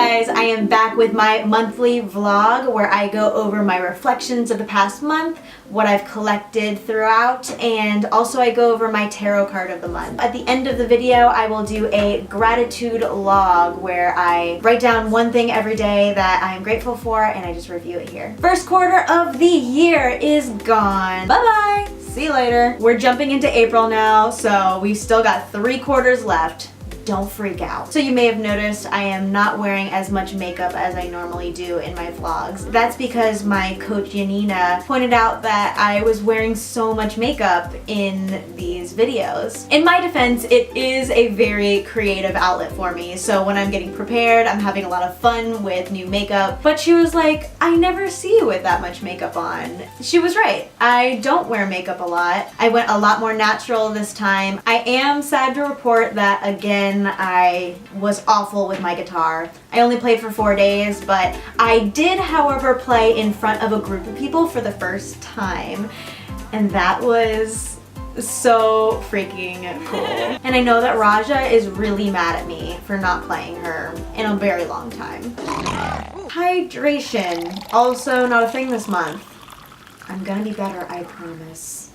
guys, I am back with my monthly vlog where I go over my reflections of the past month, what I've collected throughout, and also I go over my tarot card of the month. At the end of the video, I will do a gratitude log where I write down one thing every day that I am grateful for and I just review it here. First quarter of the year is gone. Bye-bye. See you later. We're jumping into April now, so we've still got 3 quarters left. Don't freak out. So you may have noticed I am not wearing as much makeup as I normally do in my vlogs. That's because my coach Janina pointed out that I was wearing so much makeup in these videos. In my defense, it is a very creative outlet for me. So when I'm getting prepared, I'm having a lot of fun with new makeup. But she was like, I never see you with that much makeup on. She was right. I don't wear makeup a lot. I went a lot more natural this time. I am sad to report that again, I was awful with my guitar. I only played for 4 days, but I did, however, play in front of a group of people for the first time, and that was so freaking cool. And I know that Raja is really mad at me for not playing her in a very long time. Hydration, also not a thing this month. I'm gonna be better, I promise.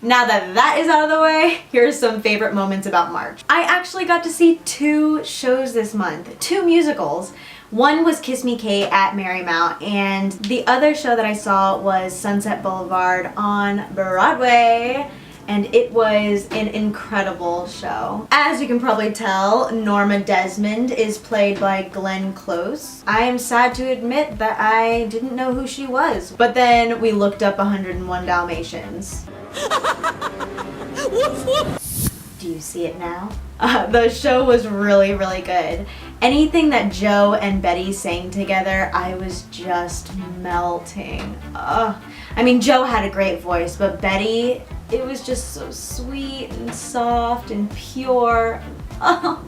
Now that that is out of the way, here's some favorite moments about March. I actually got to see 2 shows this month, 2 musicals. One was Kiss Me Kate at Marymount, and the other show that I saw was Sunset Boulevard on Broadway, and it was an incredible show. As you can probably tell, Norma Desmond is played by Glenn Close. I am sad to admit that I didn't know who she was, but then we looked up 101 Dalmatians. Do you see it now? The show was really, really good. Anything that Joe and Betty sang together, I was just melting. I mean, Joe had a great voice, but Betty, it was just so sweet and soft and pure. Oh,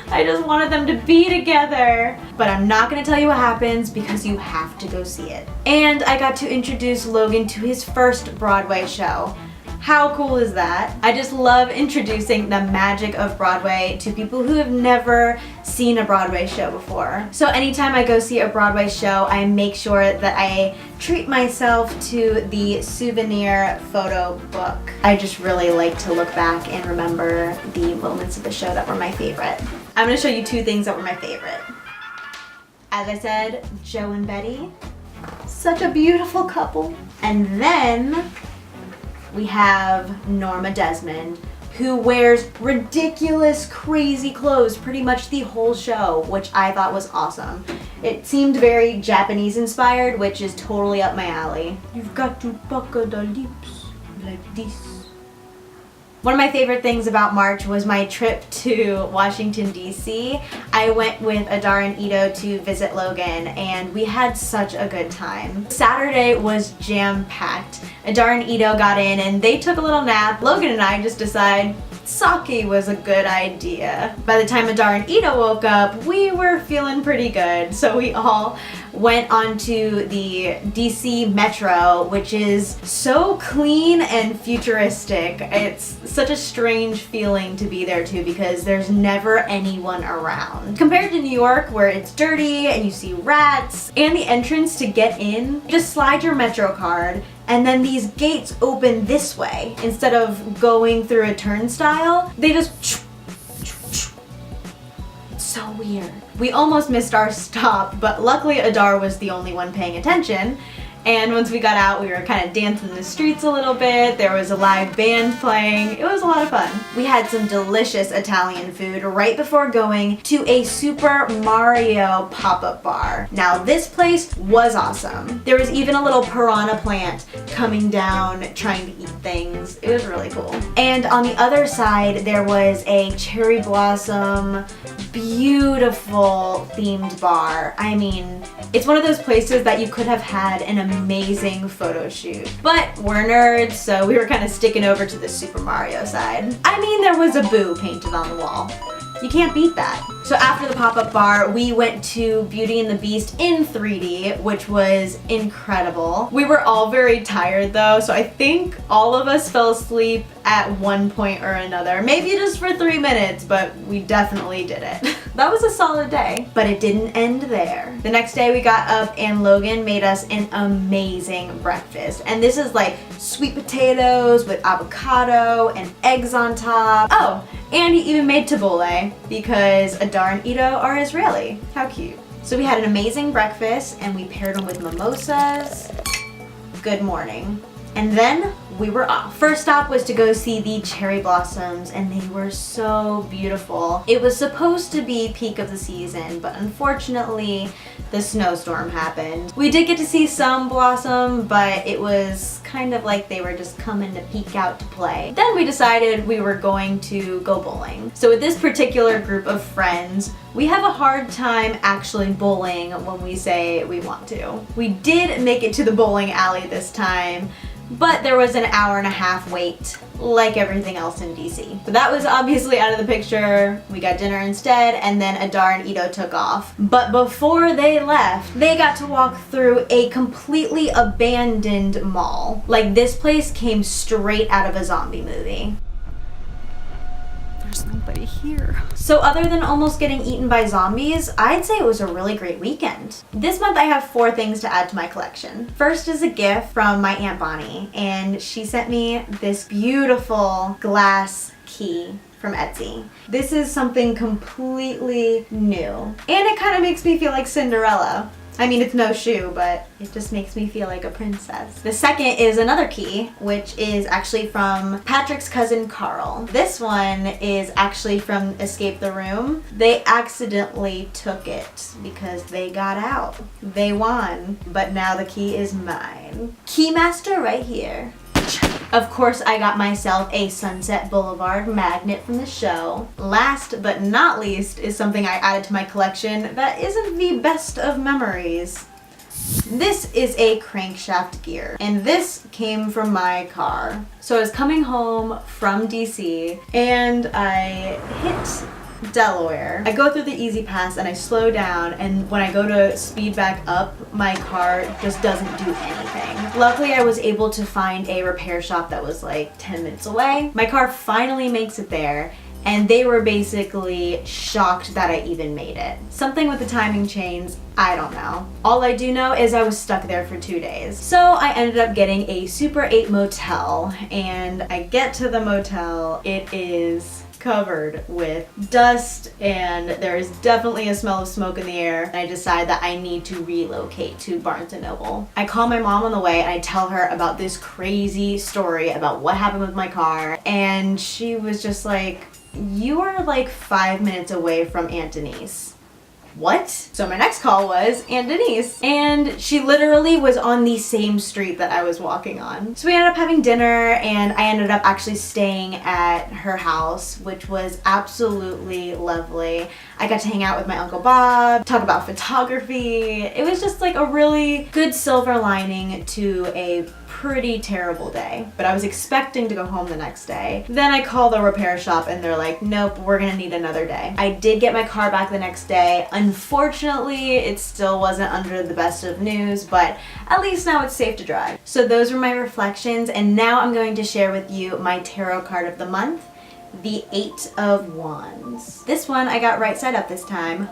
I just wanted them to be together. But I'm not gonna tell you what happens because you have to go see it. And I got to introduce Logan to his first Broadway show. How cool is that? I just love introducing the magic of Broadway to people who have never seen a Broadway show before. So anytime I go see a Broadway show, I make sure that I treat myself to the souvenir photo book. I just really like to look back and remember the moments of the show that were my favorite. I'm gonna show you 2 things that were my favorite. As I said, Joe and Betty, such a beautiful couple. And then we have Norma Desmond, who wears ridiculous, crazy clothes pretty much the whole show, which I thought was awesome. It seemed very Japanese inspired, which is totally up my alley. You've got to pucker the lips like this. One of my favorite things about March was my trip to Washington, D.C. I went with Adar and Ito to visit Logan, and we had such a good time. Saturday was jam-packed. Adar and Ito got in, and they took a little nap. Logan and I just decided sake was a good idea. By the time Adar and Ito woke up, we were feeling pretty good, so we all went onto the DC Metro, which is so clean and futuristic. It's such a strange feeling to be there too because there's never anyone around. Compared to New York, where it's dirty and you see rats, and the entrance to get in, just slide your Metro card and then these gates open this way. Instead of going through a turnstile, they just... It's so weird. We almost missed our stop, but luckily Adar was the only one paying attention. And once we got out, we were kind of dancing in the streets a little bit. There was a live band playing. It was a lot of fun. We had some delicious Italian food right before going to a Super Mario pop-up bar. Now this place was awesome. There was even a little piranha plant coming down trying to eat things. It was really cool. And on the other side, there was a cherry blossom, beautiful themed bar. I mean, it's one of those places that you could have had an amazing photo shoot. But we're nerds, so we were kind of sticking over to the Super Mario side. I mean, there was a boo painted on the wall. You can't beat that. So after the pop-up bar, we went to Beauty and the Beast in 3D, which was incredible. We were all very tired though, so I think all of us fell asleep at one point or another. Maybe just for 3 minutes, but we definitely did it. That was a solid day, but it didn't end there. The next day we got up and Logan made us an amazing breakfast. And this is like sweet potatoes with avocado and eggs on top. Oh, and he even made tabbouleh because Adar and Ito are Israeli. How cute. So we had an amazing breakfast and we paired them with mimosas. Good morning. And then we were off. First stop was to go see the cherry blossoms and they were so beautiful. It was supposed to be peak of the season, but unfortunately the snowstorm happened. We did get to see some blossom, but it was kind of like they were just coming to peek out to play. Then we decided we were going to go bowling. So with this particular group of friends, we have a hard time actually bowling when we say we want to. We did make it to the bowling alley this time, but there was an hour-and-a-half wait, like everything else in DC. So that was obviously out of the picture. We got dinner instead, and then Adar and Ito took off. But before they left, they got to walk through a completely abandoned mall. Like, this place came straight out of a zombie movie. There's nobody here. So other than almost getting eaten by zombies, I'd say it was a really great weekend. This month I have 4 things to add to my collection. First is a gift from my Aunt Bonnie, and she sent me this beautiful glass key from Etsy. This is something completely new, and it kind of makes me feel like Cinderella. I mean, it's no shoe, but it just makes me feel like a princess. The second is another key, which is actually from Patrick's cousin Carl. This one is actually from Escape the Room. They accidentally took it because they got out. They won, but now the key is mine. Keymaster right here. Of course, I got myself a Sunset Boulevard magnet from the show. Last but not least is something I added to my collection that isn't the best of memories. This is a crankshaft gear, and this came from my car. So I was coming home from DC and I hit Delaware. I go through the Easy Pass and I slow down, and when I go to speed back up, my car just doesn't do anything. Luckily, I was able to find a repair shop that was like 10 minutes away. My car finally makes it there, and they were basically shocked that I even made it. Something with the timing chains, I don't know. All I do know is I was stuck there for 2 days. So I ended up getting a Super 8 motel, and I get to the motel, it is covered with dust and there is definitely a smell of smoke in the air, and I decide that I need to relocate to Barnes & Noble. I call my mom on the way and I tell her about this crazy story about what happened with my car, and she was just like, "You are like 5 minutes away from Aunt Denise." What? So my next call was Aunt Denise, and she literally was on the same street that I was walking on. So we ended up having dinner, and I ended up actually staying at her house, which was absolutely lovely. I got to hang out with my Uncle Bob, talk about photography. It was just like a really good silver lining to a pretty terrible day, but I was expecting to go home the next day. Then I call the repair shop and they're like, "Nope, we're gonna need another day." I did get my car back the next day. Unfortunately, it still wasn't under the best of news, but at least now it's safe to drive. So those were my reflections, and now I'm going to share with you my tarot card of the month, the 8 of Wands. This one I got right side up this time.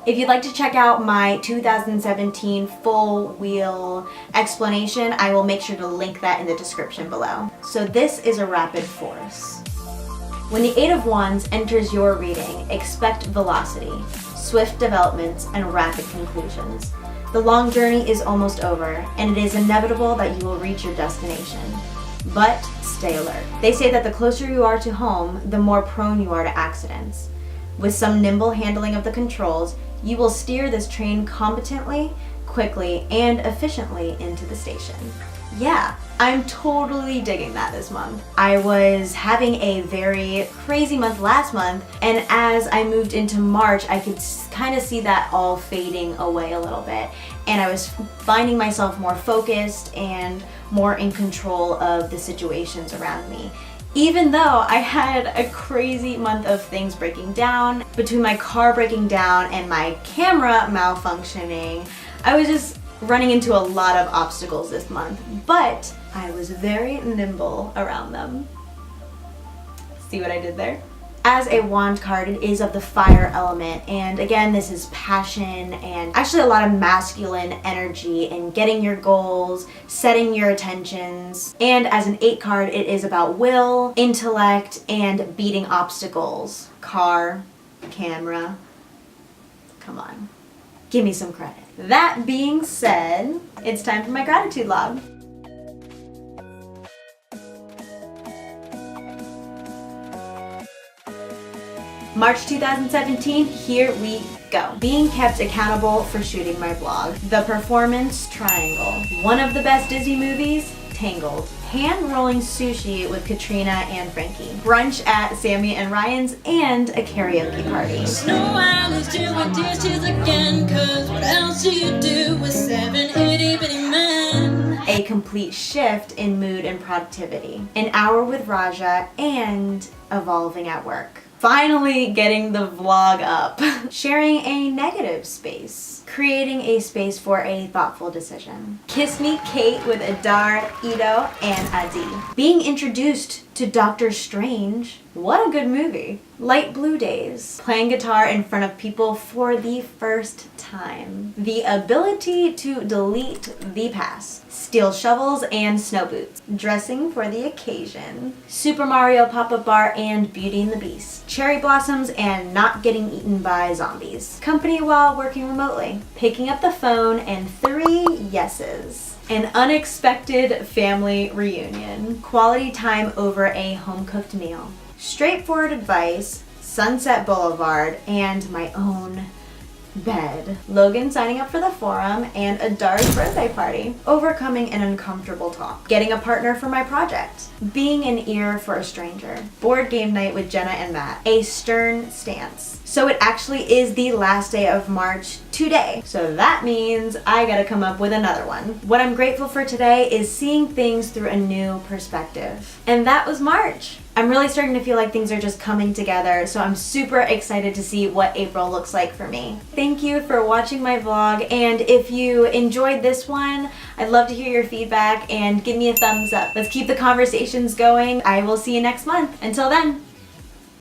If you'd like to check out my 2017 full wheel explanation, I will make sure to link that in the description below. So this is a rapid force. When the 8 of Wands enters your reading, expect velocity, swift developments, and rapid conclusions. The long journey is almost over, and it is inevitable that you will reach your destination. But stay alert. They say that the closer you are to home, the more prone you are to accidents. With some nimble handling of the controls, you will steer this train competently, quickly, and efficiently into the station. Yeah, I'm totally digging that this month. I was having a very crazy month last month, and as I moved into March, I could kind of see that all fading away a little bit. And I was finding myself more focused and more in control of the situations around me. Even though I had a crazy month of things breaking down, between my car breaking down and my camera malfunctioning, I was just running into a lot of obstacles this month, but I was very nimble around them. See what I did there? As a wand card, it is of the fire element, and again, this is passion and actually a lot of masculine energy in getting your goals, setting your intentions. And as an 8 card, it is about will, intellect, and beating obstacles. Car, camera, come on, give me some credit. That being said, it's time for my gratitude log. March 2017, here we go. Being kept accountable for shooting my vlog. The Performance Triangle. One of the best Disney movies, Tangled. Hand-rolling sushi with Katrina and Frankie. Brunch at Sammy and Ryan's, and a karaoke party. Snow Island's doing dishes again, 'cause what else do you do with 7 itty-bitty men? A complete shift in mood and productivity. An hour with Raja, and evolving at work. Finally getting the vlog up. Sharing a negative space. Creating a space for a thoughtful decision. Kiss Me Kate with Adar, Ito, and Adi. Being introduced to Doctor Strange. What a good movie. Light Blue Days. Playing guitar in front of people for the first time. The ability to delete the past. Steel shovels and snow boots. Dressing for the occasion. Super Mario Pop-Up Bar and Beauty and the Beast. Cherry blossoms and not getting eaten by zombies. Company while working remotely. Picking up the phone and 3 yeses. An unexpected family reunion. Quality time over a home-cooked meal. Straightforward advice. Sunset Boulevard and my own bed. Logan signing up for the forum and Adar's birthday party. Overcoming an uncomfortable talk. Getting a partner for my project. Being an ear for a stranger. Board game night with Jenna and Matt. A stern stance. So it actually is the last day of March today. So that means I gotta come up with another one. What I'm grateful for today is seeing things through a new perspective. And that was March. I'm really starting to feel like things are just coming together, so I'm super excited to see what April looks like for me. Thank you for watching my vlog, and if you enjoyed this one, I'd love to hear your feedback and give me a thumbs up. Let's keep the conversations going. I will see you next month. Until then.